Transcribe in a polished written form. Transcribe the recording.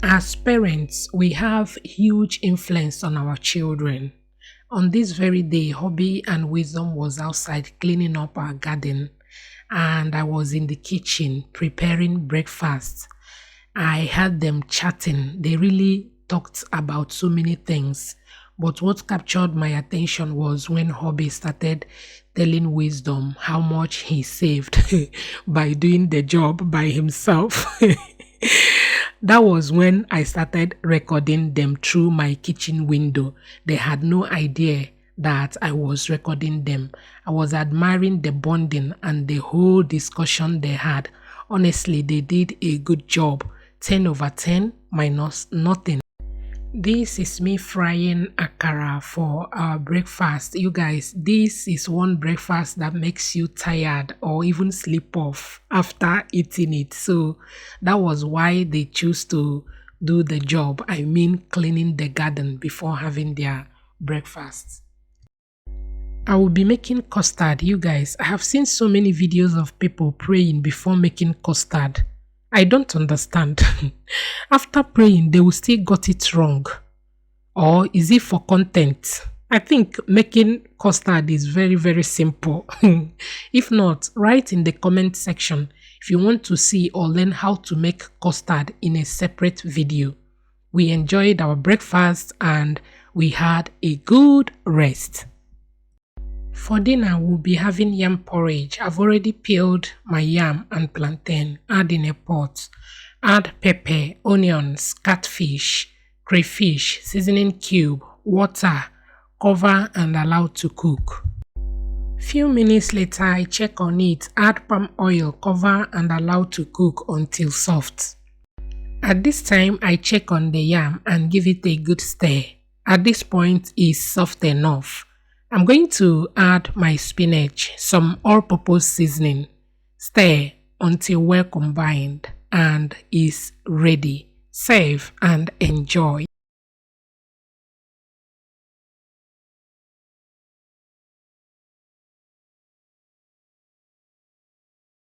As parents, we have huge influence on our children. On this very day, Hobby and Wisdom was outside cleaning up our garden, and I was in the kitchen preparing breakfast. I heard them chatting. They really talked about so many things. But what captured my attention was when Hobby started telling Wisdom how much he saved by doing the job by himself. That was when I started recording them through my kitchen window. They had no idea that I was recording them. I was admiring the bonding and the whole discussion they had. Honestly, they did a good job. 10 over 10 minus nothing. This is me frying akara for our breakfast. You guys, this is one breakfast that makes you tired or even sleep off after eating it. So that was why they choose to do the job. I mean, cleaning the garden before having their breakfast. I will be making custard, you guys. I have seen so many videos of people praying before making custard. I don't understand. After praying, they will still got it wrong. Or is it for content? I think making custard is very, very simple. If not, write in the comment section if you want to see or learn how to make custard in a separate video. We enjoyed our breakfast and we had a good rest. For dinner, we'll be having yam porridge. I've already peeled my yam and plantain. Add in a pot. Add pepper, onions, catfish, crayfish, seasoning cube, water. Cover and allow to cook. Few minutes later, I check on it. Add palm oil, cover and allow to cook until soft. At this time, I check on the yam and give it a good stir. At this point, it's soft enough. I'm going to add my spinach, some all-purpose seasoning, stir until well combined and is ready. Serve and enjoy.